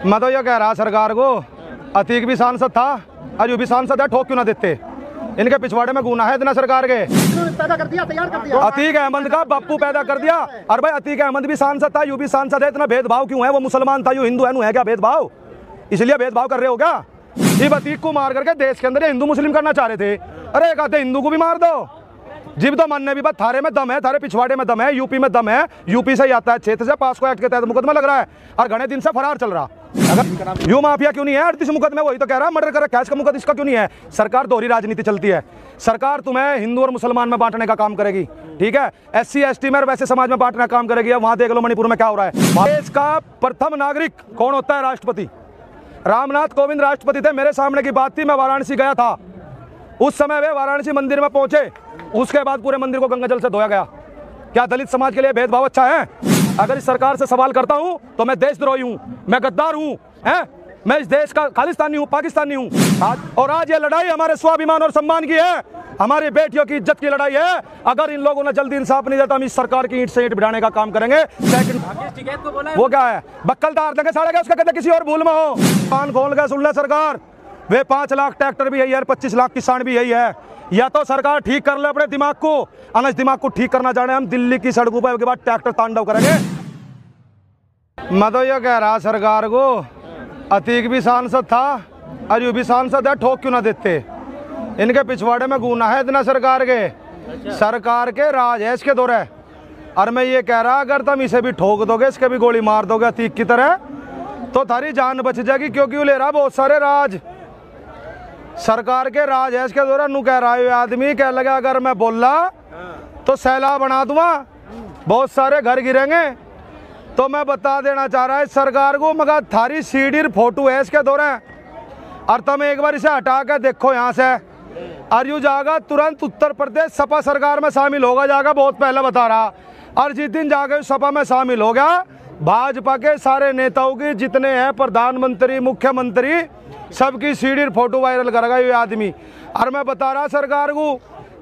मैं तो ये कह रहा सरकार को, अतीक भी सांसद था, अजू भी सांसद है, ठोक क्यों ना देते? इनके पिछवाड़े में गुना है इतना सरकार के। पैदा कर दिया, तैयार कर दिया। अतीक अहमद का बापू पैदा कर दिया। और भाई अतीक अहमद भी सांसद था, यू भी सांसद है, इतना भेदभाव क्यों है? वो मुसलमान था, यू हिंदू है क्या भेदभाव? इसलिए भेदभाव कर रहे हो क्या? ये अतीक को मार करके देश के अंदर हिंदू मुस्लिम करना चाह रहे थे। अरे एक आधे हिंदू को भी मार दो, जिब तो मानने भी बात, थारे में दम है, थारे पिछवाड़े में दम है, यूपी में दम है, यूपी से ही आता है, क्षेत्र से पास्को एक्ट के तहत मुकदमा लग रहा है और घने दिन से फरार चल रहा। अगर यू माफिया क्यों नहीं है 38 मुकदमे? वही तो कह रहा है, मर्डर कर कैश का मुकदमा इसका क्यों नहीं है? सरकार दोहरी राजनीति चलती है। सरकार तुम्हें हिंदू और मुसलमान में बांटने का काम करेगी, ठीक है? SC ST में और वैसे समाज में बांटने का काम करेगी। वहां देख लो मणिपुर में क्या हो रहा है। देश का प्रथम नागरिक कौन होता है? राष्ट्रपति। रामनाथ कोविंद राष्ट्रपति थे, मेरे सामने की बात थी, मैं वाराणसी गया था, उस समय वे वाराणसी मंदिर में पहुंचे, उसके बाद पूरे मंदिर को गंगा जल से धोया गया। क्या दलित समाज के लिए भेदभाव अच्छा है? अगर इस सरकार से सवाल करता हूं तो मैं देशद्रोही हूं, मैं गद्दार हूं, हैं? मैं इस देश का खालिस्तानी हूं, पाकिस्तानी हूं। और आज ये लड़ाई हमारे स्वाभिमान और सम्मान की है, हमारी बेटियों की इज्जत की लड़ाई है। अगर इन लोगों ने जल्दी इंसाफ नहीं देता, हम इस सरकार की ईंट से ईंट भिड़ाने का काम करेंगे। वो क्या है? बक्कल तार देंगे साढ़े, उसका कहते किसी और भूल में हो। कान खोल के सुन ले सरकार, वे 5 लाख ट्रैक्टर भी यही है, 25 लाख किसान भी यही है। या तो सरकार ठीक कर ले अपने दिमाग को, अनस दिमाग को ठीक करना जाने, हम दिल्ली की सड़कों पर के बाद ट्रैक्टर तांडव करेंगे। मैं तो ये कह रहा सरकार को, अतीक भी सांसद था, अजू भी सांसद है, ठोक क्यों ना देते? इनके पिछवाड़े में गुना है इतना सरकार के राज है इसके दौरे। और मैं ये कह रहा, अगर तुम इसे भी ठोक दोगे, इसके भी गोली मार दोगे अतीक की तरह, तो थारी जान बच जाएगी, क्योंकि वो ले रहा बहुत सारे राज, सरकार के राज है इसके दौरान। नू कह रहा है आदमी, कह लगा अगर मैं बोला तो सैलाब बना दूंगा, बहुत सारे घर गिरेंगे। तो मैं बता देना चाह रहा है सरकार को, मगर थारी सीडी फोटो है इसके दौरान, और तुम एक बार इसे हटा कर देखो यहाँ से, और यू जाएगा तुरंत उत्तर प्रदेश सपा सरकार में शामिल होगा, जाएगा, बहुत पहले बता रहा। और जिस दिन जाकर सपा में शामिल हो गया, भाजपा के सारे नेताओं की जितने हैं, प्रधानमंत्री, मुख्यमंत्री, सबकी सीडी फोटो वायरल करेगा ये आदमी। और मैं बता रहा सरकार को,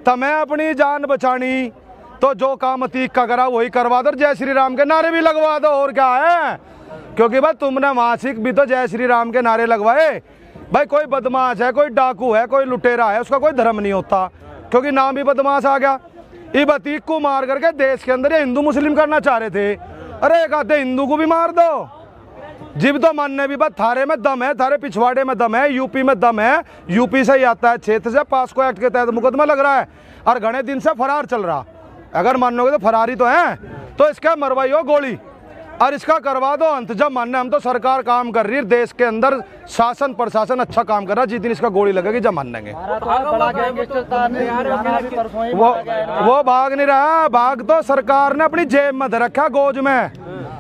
तुम्हें अपनी जान बचानी तो जो काम अतीक का करा वही करवा दो, जय श्री राम के नारे भी लगवा दो, और क्या है? क्योंकि भाई तुमने मासिक भी तो जय श्री राम के नारे लगवाए। भाई कोई बदमाश है, कोई डाकू है, कोई लुटेरा है, उसका कोई धर्म नहीं होता, क्योंकि नाम भी बदमाश आ गया। इब अतीक को मार करके देश के अंदर ये हिंदू मुस्लिम करना चाह रहे थे। अरे एक आधे हिंदू को भी मार दो, जिब तो मानने भी बात, थारे में दम है, थारे पिछवाड़े में दम है, यूपी में दम है, यूपी से ही आता है, क्षेत्र से पास्को एक्ट के तहत मुकदमा लग रहा है और घने दिन से फरार चल रहा। अगर मानोगे तो फरारी तो है, तो इसका मरवाइयो गोली और इसका करवा दो अंत। जब मानने हम तो सरकार काम कर रही है, देश के अंदर शासन प्रशासन अच्छा काम कर रहा है, जिस दिन इसका गोली लगेगी जब मानेंगे। वो भाग नहीं रहा, भाग तो सरकार ने अपनी जेब में धर रखा, गोज में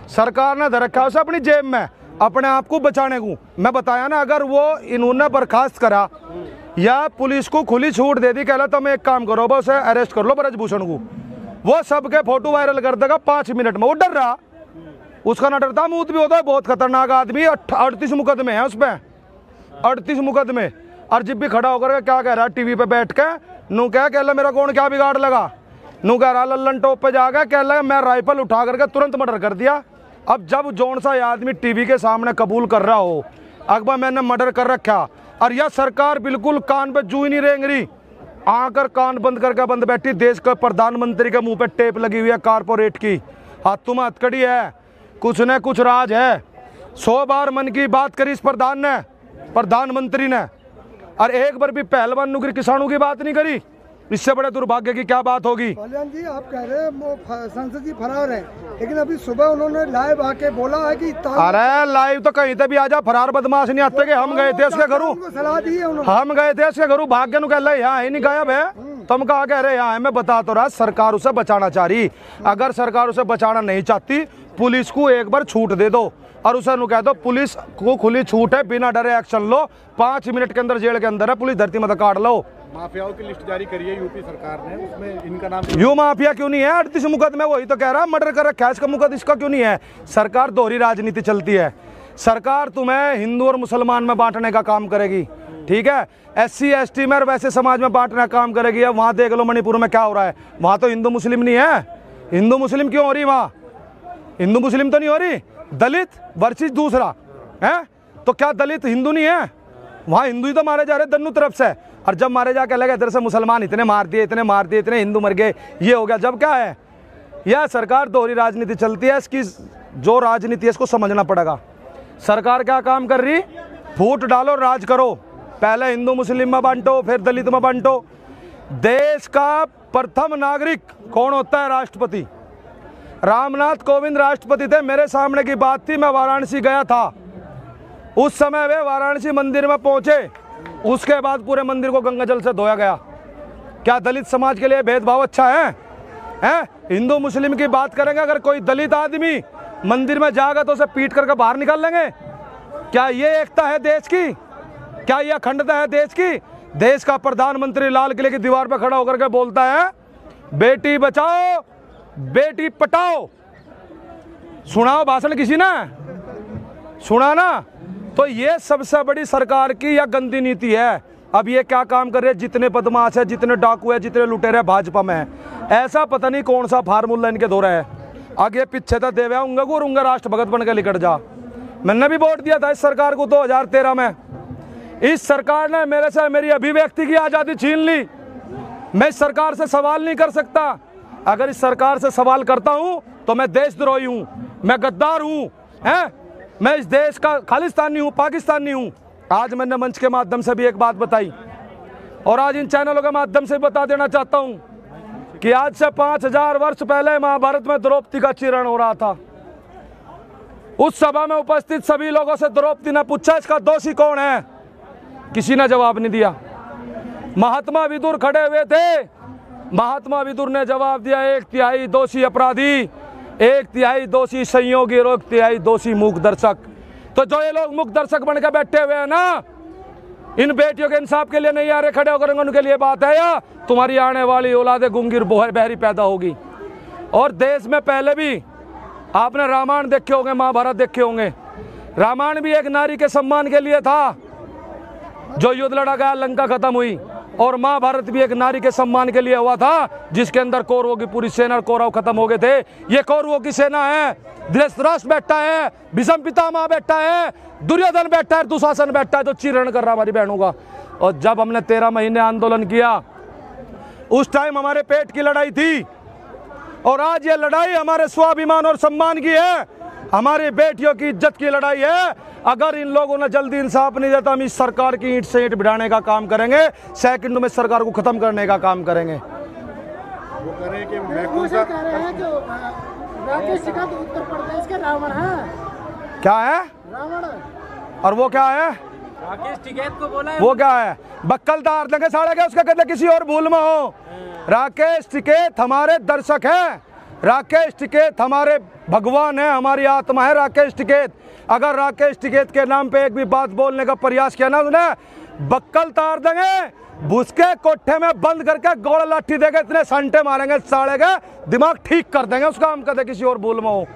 सरकार ने धर रखा उसे अपनी जेब में, अपने आप को बचाने को। मैं बताया ना, अगर वो इन्होंने बर्खास्त करा या पुलिस को खुली छूट दे दी, कहला तुम एक काम करो, बस अरेस्ट कर लो ब्रजभूषण को, वो सबके फोटो वायरल कर देगा 5 मिनट में। वो डर रहा, उसका ना डरता मूत भी होता है, बहुत खतरनाक आदमी। 38 मुकदमे हैं उस पर, 38 मुकदमे। और जब भी खड़ा होकर क्या कह रहा है टीवी पे बैठ के, नू कह ला मेरा कौन क्या बिगाड़ लगा, नू कह रहा लल्लन टॉप पे जाकर कह लगा मैं राइफल उठा करके तुरंत मर्डर कर दिया। अब जब जौन सा आदमी टीवी के सामने कबूल कर रहा हो अकबर मैंने मर्डर कर रखा, और यह सरकार बिल्कुल कान पे जू ही नहीं रेंग रही, आकर कान बंद करके बंद बैठी। देश के प्रधानमंत्री के मुंह पे टेप लगी हुई है कारपोरेट की, हाथों में हथकड़ी है, कुछ न कुछ राज है। 100 बार मन की बात करी इस प्रधानमंत्री ने, और एक बार भी पहलवान नुकरी किसानों की बात नहीं करी। इससे बड़े दुर्भाग्य की क्या बात होगी? कल्याण जी आप कह रहे हैं संसद जी फरार है, लेकिन अभी सुबह उन्होंने लाइव आके बोला है कि अरे लाइव तो कहीं भी आ जा, फरार बदमाश नहीं आते। हम गए थे उसके घरों, सलाह दी है उन्होंने, हम गए थे उसके घरों, भाग्य नु कह यहाँ ही नहीं गायब है, तुम कहा कह रहे यहाँ है। मैं बता तो रहा, सरकार उसे बचाना चाह रही। अगर सरकार उसे बचाना नहीं चाहती, पुलिस को एक बार छूट दे दो और उसे नु कह दो पुलिस को खुली छूट है, बिना डरे एक्शन लो, 5 मिनट के अंदर जेल के अंदर है, पुलिस धरती मत काट लो। माफियाओं की लिस्ट जारी करी है यूपी सरकार ने, उसमें इनका नाम। यू माफिया क्यों नहीं है 38 मुकदमे? वही तो कह रहा, मर्डर कर रखा है, इसका मुकदमा इसका क्यों नहीं है? सरकार दोहरी राजनीति चलती है। सरकार तुम्हें हिंदू और मुसलमान में बांटने का काम करेगी, ठीक है? SC ST में और वैसे समाज में बांटने का काम करेगी। अब वहाँ देख लो मणिपुर में क्या हो रहा है, वहाँ तो हिंदू मुस्लिम नहीं है। हिंदू मुस्लिम क्यों हो रही? वहाँ हिंदू मुस्लिम तो नहीं हो रही, दलित वर्सेस दूसरा, हैं? तो क्या दलित हिंदू नहीं है? वहाँ हिंदू ही तो मारे जा रहे दोनों तरफ से। और जब मारे जाके लगे इधर से मुसलमान इतने मार दिए, इतने हिंदू मर गए, ये हो गया। जब क्या है, यह सरकार दोहरी राजनीति चलती है। इसकी जो राजनीति है इसको समझना पड़ेगा। सरकार क्या काम कर रही? फूट डालो, राज करो। पहले हिंदू मुस्लिम में बांटो, फिर दलित में बांटो। देश का प्रथम नागरिक कौन होता है? राष्ट्रपति। रामनाथ कोविंद राष्ट्रपति थे। मेरे सामने की बात थी, मैं वाराणसी गया था। उस समय वे वाराणसी मंदिर में पहुंचे, उसके बाद पूरे मंदिर को गंगा जल से धोया गया। क्या दलित समाज के लिए भेदभाव अच्छा है? हिंदू मुस्लिम की बात करेंगे, अगर कोई दलित आदमी मंदिर में जाएगा तो उसे पीट करके बाहर निकाल लेंगे? क्या ये एकता है देश की? क्या यह अखंडता है देश की? देश का प्रधानमंत्री लाल किले की दीवार पर खड़ा होकर के बोलता है बेटी बचाओ बेटी पटाओ। सुनाओ भाषण किसी ने? सुना ना? तो ये सबसे बड़ी सरकार की यह गंदी नीति है। अब ये क्या काम कर रहे हैं? जितने बदमाश है, जितने डाकू है, जितने लुटेरे भाजपा में है, ऐसा पता नहीं कौन सा फार्मूला इनके दो रहा है। आगे पीछे तो देवे उंगा को उंगा राष्ट्र भगत बन के लिकट जा। मैंने भी वोट दिया था इस सरकार को 2013 में। इस सरकार ने मेरे से मेरी अभिव्यक्ति की आज़ादी छीन ली। मैं इस सरकार से सवाल नहीं कर सकता। अगर इस सरकार से सवाल करता हूं तो मैं देशद्रोही हूं, मैं गद्दार हूं, मैं इस देश का खालिस्तानी हूं, पाकिस्तानी हूं। आज मैंने मंच के माध्यम से भी एक बात बताई और आज इन चैनलों के माध्यम से बता देना चाहता हूं कि आज से 5000 वर्ष पहले महाभारत में द्रौपदी का चिरण हो रहा था। उस सभा में उपस्थित सभी लोगों से द्रौपदी ने पूछा इसका दोषी कौन है? किसी ने जवाब नहीं दिया। महात्मा विदुर खड़े हुए थे। महात्मा विदुर ने जवाब दिया 1/3 दोषी अपराधी, 1/3 दोषी संयोगी और 1/3 दोषी मूक दर्शक। तो जो ये लोग मूक दर्शक बन के बैठे हुए हैं ना, इन बेटियों के इंसाफ के लिए नहीं आ रहे खड़े होकर, उनके लिए बात है या तुम्हारी आने वाली औलादे गुंगी बहरी पैदा होगी। और देश में पहले भी आपने रामायण देखे होंगे, महाभारत देखे होंगे। रामायण भी एक नारी के सम्मान के लिए था, जो युद्ध लड़ा गया, लंका खत्म हुई। और महाभारत भी एक नारी के सम्मान के लिए हुआ था, जिसके अंदर कौरवों की पूरी सेना, कौरव खत्म हो गए थे। ये कौरवों की सेना है। धृतराष्ट्र बैठा है, भीष्म पितामह बैठा है, दुर्योधन बैठा है, दुशासन बैठा है, जो चीरण कर रहा हमारी बहनों का। और जब हमने 13 महीने आंदोलन किया, उस टाइम हमारे पेट की लड़ाई थी। और आज ये लड़ाई हमारे स्वाभिमान और सम्मान की है, हमारी बेटियों की इज्जत की लड़ाई है। अगर इन लोगों ने जल्दी इंसाफ नहीं देता, हम इस सरकार की ईंट से ईंट भिड़ाने का काम करेंगे, सेकंड में सरकार को खत्म करने का काम करेंगे। वो कह रहे हैं कि मैं कह रहे हैं जो राकेश टिकैत उत्तर प्रदेश के रावण है। क्या है? रावण। और वो क्या है? राकेश टिकैत को बोला है। वो क्या है? बक्कल तार देंगे साढ़े के, उसका कहते किसी और भूल में हो। राकेश टिकैत हमारे दर्शक है, राकेश टिकैत हमारे भगवान है, हमारी आत्मा है राकेश टिकैत। अगर राकेश टिकैत के नाम पे एक भी बात बोलने का प्रयास किया ना, उसने बक्कल तार देंगे, भूसके कोठे में बंद करके गोड़ लाठी देंगे, इतने संटे मारेंगे साले के, दिमाग ठीक कर देंगे उसका। हम कहते किसी और भूल में हो।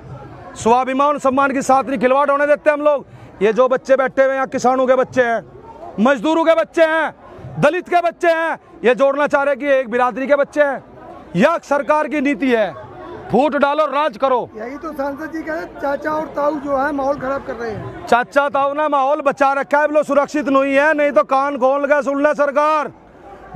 स्वाभिमान सम्मान की साथ नहीं खिलवाड़ होने देते हम लोग। ये जो बच्चे बैठे हुए यहाँ, किसानों के बच्चे हैं, मजदूरों के बच्चे हैं, दलित के बच्चे हैं, ये जोड़ना चाह रहे कि एक बिरादरी के बच्चे हैं। यह सरकार की नीति है, फूट डालो, राज करो। यही तो सांसद जी कह रहे, चाचा और ताऊ जो है माहौल खराब कर रहे हैं। चाचा ताऊ ने माहौल बचा रखा है, वो सुरक्षित नहीं है। नहीं तो कान खोल के सुन ले सरकार,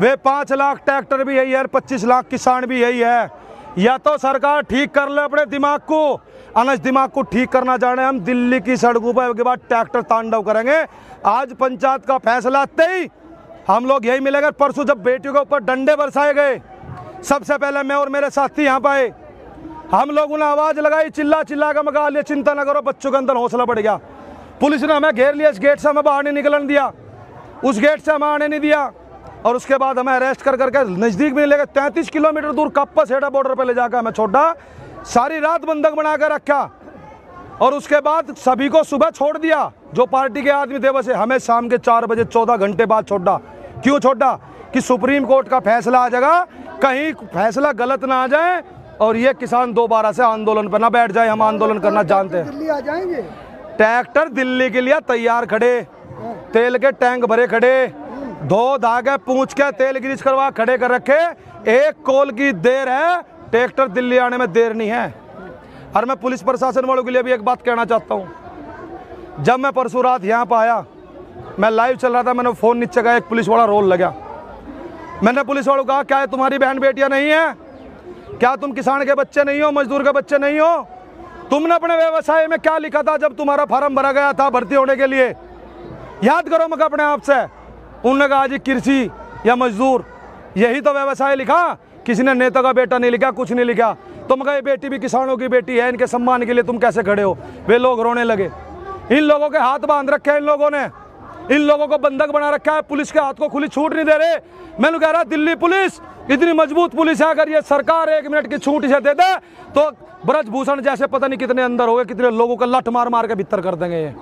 वे 5 लाख ट्रैक्टर भी यही है, 25 लाख किसान भी यही है। या तो सरकार ठीक कर ले अपने दिमाग को, अनस दिमाग को ठीक करना जाने, हम दिल्ली की सड़कों पर के बाद ट्रैक्टर तांडव करेंगे। आज पंचायत का फैसला आते ही हम लोग यही मिलेंगे। परसों जब बेटियों के ऊपर डंडे बरसाए गए, सबसे पहले मैं और मेरे साथी यहाँ पे आए, हम लोगों ने आवाज लगाई, चिल्ला चिल्ला कर मगा लिया, चिंता न करो, बच्चों के अंदर हौसला बढ़ गया। पुलिस ने हमें घेर लिया, इस गेट से हमें बाहर नहीं निकलने दिया, उस गेट से हमें आने नहीं दिया। और उसके बाद हमें अरेस्ट कर करके नज़दीक भी नहीं ले गए, 33 किलोमीटर दूर कप्पा सेड़ा बॉर्डर पर ले जाकर हमें छोड़ा, सारी रात बंधक बना कर रखा। और उसके बाद सभी को सुबह छोड़ दिया, जो पार्टी के आदमी थे वैसे। हमें शाम के 4 बजे 14 घंटे बाद छोड़ा। क्यों छोड़ा? कि सुप्रीम कोर्ट का फैसला आ जाएगा, कहीं फैसला गलत ना आ जाए और ये किसान दोबारा से आंदोलन पर ना बैठ जाए। हम आंदोलन करना जानते हैं। दिल्ली आ जाएंगे ट्रैक्टर दिल्ली के लिए तैयार खड़े, तेल के टैंक भरे खड़े, धो धागे पूछ के तेल ग्रीस करवा खड़े कर रखे। एक कॉल की देर है, ट्रैक्टर दिल्ली आने में देर नहीं है। और मैं पुलिस प्रशासन वालों के लिए भी एक बात कहना चाहता हूँ, जब मैं परसों रात यहाँ पर आया, मैं लाइव चल रहा था, मैंने फ़ोन नीचे गया, एक पुलिस वाला रोल लगा। मैंने पुलिस वालों को कहा, क्या तुम्हारी बहन बेटियाँ नहीं हैं? क्या तुम किसान के बच्चे नहीं हो, मजदूर के बच्चे नहीं हो? तुमने अपने व्यवसाय में क्या लिखा था जब तुम्हारा फार्म भरा गया था भर्ती होने के लिए? याद करो मगर अपने आप से। उन्होंने कहा जी कृषि या मजदूर, यही तो व्यवसाय लिखा, किसी ने नेता का बेटा नहीं लिखा, कुछ नहीं लिखा। तो मगर ये बेटी भी किसानों की बेटी है, इनके सम्मान के लिए तुम कैसे खड़े हो? वे लोग रोने लगे। इन लोगों के हाथ बांध रखे हैं, इन लोगों ने इन लोगों को बंधक बना रखा है, पुलिस के हाथ को खुली छूट नहीं दे रहे। मैंने कह रहा दिल्ली पुलिस इतनी मजबूत पुलिस है, अगर ये सरकार 1 मिनट की छूट इसे दे दे तो ब्रजभूषण जैसे पता नहीं कितने अंदर हो गए, कितने लोगों का लठ मार मार के भीतर कर देंगे। ये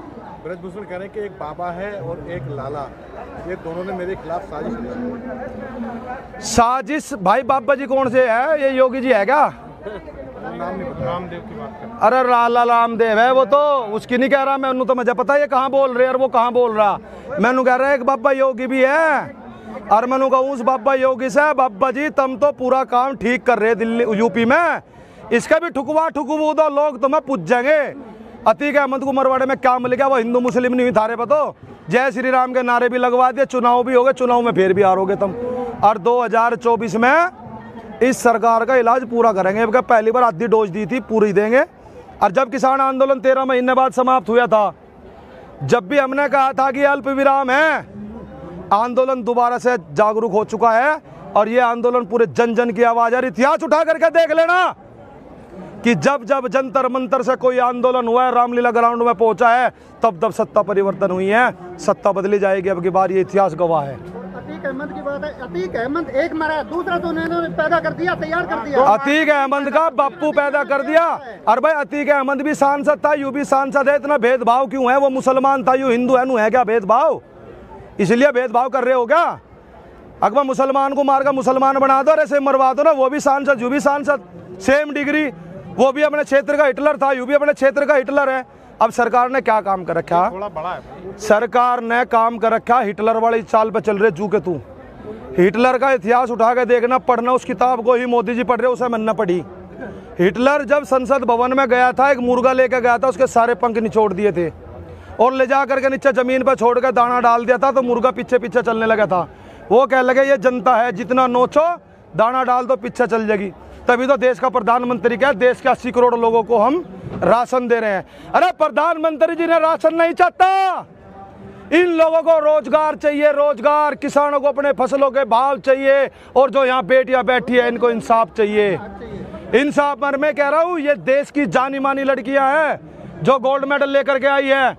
ब्रजभूषण कह रहे हैं कि एक बाबा है और एक लाला, ये दोनों ने मेरे खिलाफ साजिश की। साजिश? भाई बाबा जी कौन से है? ये योगी जी है क्या? नाम नहीं पता, रामदेव की बात कर। अरे लाला रामदेव है वो, तो उसकी नहीं कह रहा मैं, उन्होंने तो मुझे पता है ये कहाँ बोल रहे और वो कहाँ बोल रहा। मैंने कह रहा है एक बाबा योगी भी है, और मैंने कहा उस बाबा योगी से, बाबा जी तुम तो पूरा काम ठीक कर रहे दिल्ली यूपी में, इसका भी ठुकवा ठुकवू दो, लोग तुम्हें पूछ जाएंगे। अतीक अहमद को मरवाड़े में क्या मिल गया? वो हिंदू मुस्लिम नहीं हुई थारे पर, तो जय श्री राम के नारे भी लगवा दिए, चुनाव भी हो गए, चुनाव में फिर भी हारोगे तुम। और 2024 में इस सरकार का इलाज पूरा करेंगे। पहली बार आधी डोज दी थी, पूरी देंगे। और जब किसान आंदोलन 13 महीने बाद समाप्त हुआ था, जब भी हमने कहा था कि अल्प विराम है, आंदोलन दोबारा से जागरूक हो चुका है। और ये आंदोलन पूरे जन जन की आवाज है। इतिहास उठा करके देख लेना कि जब जब जंतर मंतर से कोई आंदोलन हुआ है, रामलीला ग्राउंड में पहुंचा है, तब तब सत्ता परिवर्तन हुई है, सत्ता बदली जाएगी अब की बार, ये इतिहास गवाह है। अतीक अहमद की बात है, अतीक अहमद एक मरा, दूसरा तो उन्होंने पैदा कर दिया, तैयार कर दिया। अतीक अहमद का बापू पैदा कर दिया। और भाई अतीक अहमद भी सांसद था, यू भी सांसद है, इतना भेदभाव क्यों है? वो मुसलमान था, यू हिंदू है, नू है क्या भेदभाव? इसलिए भेदभाव कर रहे हो क्या? अगर मुसलमान को मारकर मुसलमान बना दो, ऐसे मरवा दो ना, वो भी सांसद, यू भी सांसद, सेम डिग्री। वो भी अपने क्षेत्र का हिटलर था, यू भी अपने क्षेत्र का हिटलर है। अब सरकार ने क्या काम कर रखा? थोड़ा बड़ा है सरकार ने काम कर रखा, हिटलर वाली चाल पे चल रहे जू के तू। हिटलर का इतिहास उठा के देखना, पढ़ना, उस किताब को ही मोदी जी पढ़ रहे, उसे मैंने पढ़ी। हिटलर जब संसद भवन में गया था, एक मुर्गा लेकर गया था, उसके सारे पंख निचोड़ दिए थे और ले जा करके नीचे जमीन पर छोड़ कर दाना डाल दिया था, तो मुर्गा पीछे पीछे चलने लगा था। वो कह लगे ये जनता है, जितना नोचो दाना डाल दो पीछे चल जाएगी। तभी तो देश का प्रधानमंत्री क्या, देश के 80 करोड़ लोगों को हम राशन दे रहे हैं। अरे प्रधानमंत्री जी ने राशन नहीं चाहता, इन लोगों को रोजगार चाहिए, रोजगार। किसानों को अपने फसलों के भाव चाहिए, और जो यहाँ बेटियां बैठी है इनको इंसाफ चाहिए। इंसाफ पर मैं कह रहा हूँ, ये देश की जानी मानी लड़कियां हैं जो गोल्ड मेडल लेकर के आई है,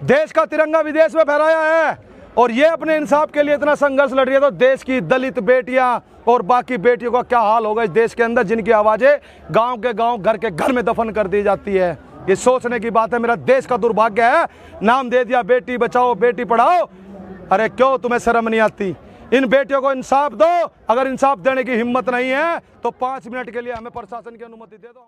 देश का तिरंगा विदेश में फहराया है, और ये अपने इंसाफ के लिए इतना संघर्ष लड़ रही है। तो देश की दलित बेटियां और बाकी बेटियों का क्या हाल होगा इस देश के अंदर, जिनकी आवाजें गांव के गांव, घर के घर में दफन कर दी जाती है। ये सोचने की बात है। मेरा देश का दुर्भाग्य है, नाम दे दिया बेटी बचाओ बेटी पढ़ाओ। अरे क्यों तुम्हें शर्म नहीं आती? इन बेटियों को इंसाफ दो। अगर इंसाफ देने की हिम्मत नहीं है तो 5 मिनट के लिए हमें प्रशासन की अनुमति दे दो।